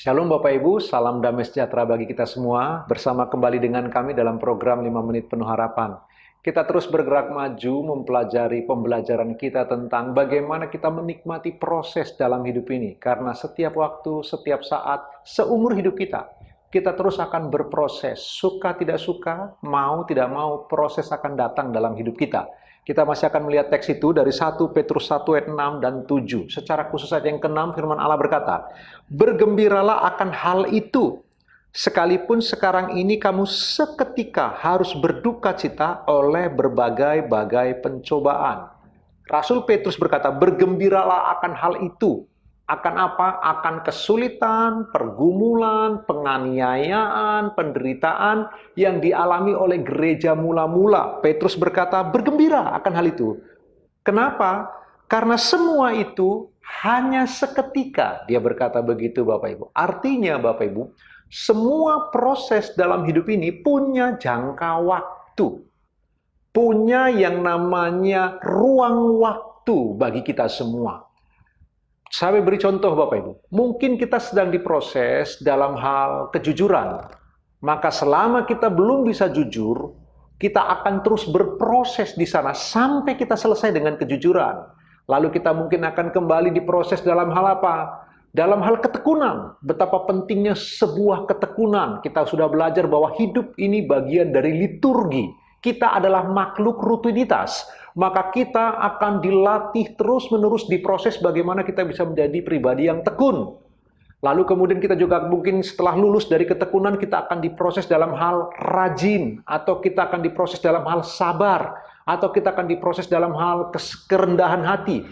Shalom Bapak Ibu, salam damai sejahtera bagi kita semua. Bersama kembali dengan kami dalam program 5 Menit Penuh Harapan. Kita terus bergerak maju mempelajari pembelajaran kita tentang bagaimana kita menikmati proses dalam hidup ini. Karena setiap waktu, setiap saat, seumur hidup kita terus akan berproses. Suka tidak suka, mau tidak mau, proses akan datang dalam hidup kita. Kita masih akan melihat teks itu dari 1 Petrus 1 ayat 6 dan 7. Secara khusus ayat yang ke-6 firman Allah berkata, "Bergembiralah akan hal itu, sekalipun sekarang ini kamu seketika harus berduka cita oleh berbagai-bagai pencobaan." Rasul Petrus berkata, bergembiralah akan hal itu. Akan apa? Akan kesulitan, pergumulan, penganiayaan, penderitaan yang dialami oleh gereja mula-mula. Petrus berkata, bergembira akan hal itu. Kenapa? Karena semua itu hanya seketika. Dia berkata begitu Bapak Ibu. Artinya Bapak Ibu, semua proses dalam hidup ini punya jangka waktu. Punya yang namanya ruang waktu bagi kita semua. Saya beri contoh Bapak Ibu. Mungkin kita sedang diproses dalam hal kejujuran. Maka selama kita belum bisa jujur, kita akan terus berproses di sana sampai kita selesai dengan kejujuran. Lalu kita mungkin akan kembali diproses dalam hal apa? Dalam hal ketekunan. Betapa pentingnya sebuah ketekunan. Kita sudah belajar bahwa hidup ini bagian dari liturgi. Kita adalah makhluk rutinitas. Maka kita akan dilatih terus-menerus diproses bagaimana kita bisa menjadi pribadi yang tekun. Lalu kemudian kita juga mungkin setelah lulus dari ketekunan kita akan diproses dalam hal rajin, atau kita akan diproses dalam hal sabar, atau kita akan diproses dalam hal kerendahan hati.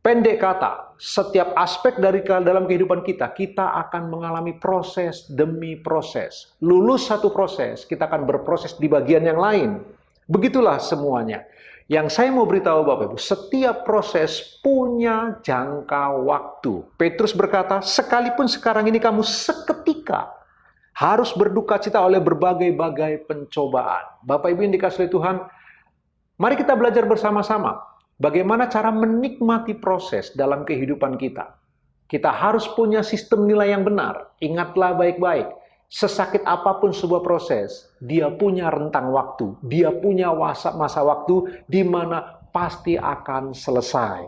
Pendek kata, setiap aspek dari dalam kehidupan kita akan mengalami proses demi proses. Lulus satu proses, kita akan berproses di bagian yang lain. Begitulah semuanya. Yang saya mau beritahu Bapak Ibu, setiap proses punya jangka waktu. Petrus berkata, sekalipun sekarang ini kamu seketika harus berduka cita oleh berbagai-bagai pencobaan. Bapak Ibu yang dikasihi Tuhan, mari kita belajar bersama-sama bagaimana cara menikmati proses dalam kehidupan kita. Kita harus punya sistem nilai yang benar. Ingatlah baik-baik. Sesakit apapun sebuah proses, dia punya rentang waktu, dia punya masa waktu di mana pasti akan selesai.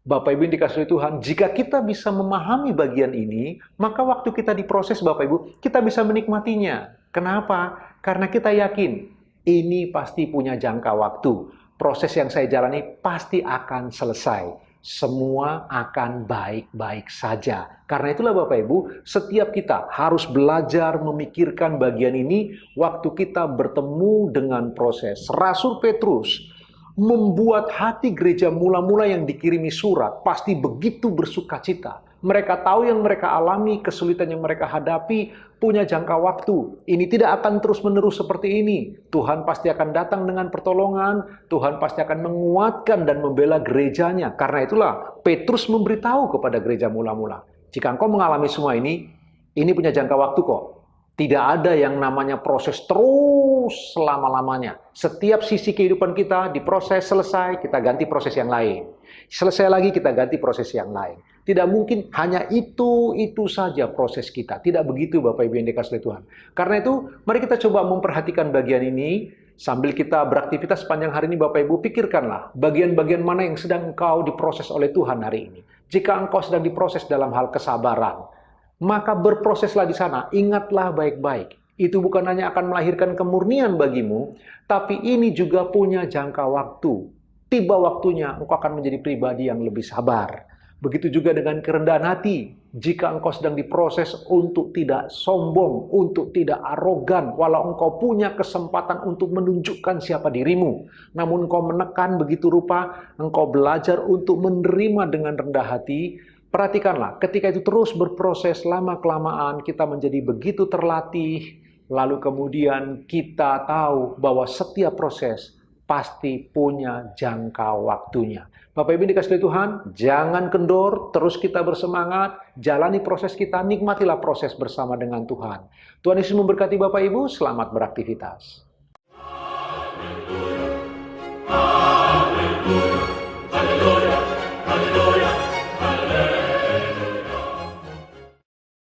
Bapak Ibu yang dikasihi Tuhan, jika kita bisa memahami bagian ini, maka waktu kita diproses Bapak Ibu, kita bisa menikmatinya. Kenapa? Karena kita yakin, ini pasti punya jangka waktu. Proses yang saya jalani pasti akan selesai. Semua akan baik-baik saja. Karena itulah Bapak Ibu, setiap kita harus belajar memikirkan bagian ini waktu kita bertemu dengan proses. Rasul Petrus membuat hati gereja mula-mula yang dikirimi surat pasti begitu bersukacita. Mereka tahu yang mereka alami, kesulitan yang mereka hadapi, punya jangka waktu. Ini tidak akan terus-menerus seperti ini. Tuhan pasti akan datang dengan pertolongan, Tuhan pasti akan menguatkan dan membela gerejanya. Karena itulah Petrus memberitahu kepada gereja mula-mula, jika engkau mengalami semua ini punya jangka waktu kok. Tidak ada yang namanya proses terus selama-lamanya. Setiap sisi kehidupan kita diproses, selesai, kita ganti proses yang lain. Selesai lagi, kita ganti proses yang lain. Tidak mungkin hanya itu saja proses kita. Tidak begitu Bapak Ibu yang dikasihi Tuhan. Karena itu, mari kita coba memperhatikan bagian ini. Sambil kita beraktivitas sepanjang hari ini Bapak Ibu, pikirkanlah bagian-bagian mana yang sedang engkau diproses oleh Tuhan hari ini. Jika engkau sedang diproses dalam hal kesabaran, maka berproseslah di sana. Ingatlah baik-baik. Itu bukan hanya akan melahirkan kemurnian bagimu, tapi ini juga punya jangka waktu. Tiba waktunya engkau akan menjadi pribadi yang lebih sabar. Begitu juga dengan kerendahan hati. Jika engkau sedang diproses untuk tidak sombong, untuk tidak arogan, walau engkau punya kesempatan untuk menunjukkan siapa dirimu, namun engkau menekan begitu rupa, engkau belajar untuk menerima dengan rendah hati. Perhatikanlah, ketika itu terus berproses lama-kelamaan, kita menjadi begitu terlatih, lalu kemudian kita tahu bahwa setiap proses pasti punya jangka waktunya. Bapak Ibu dikasihi Tuhan, jangan kendor, terus kita bersemangat, jalani proses kita, nikmatilah proses bersama dengan Tuhan. Tuhan Yesus memberkati Bapak Ibu, selamat beraktivitas.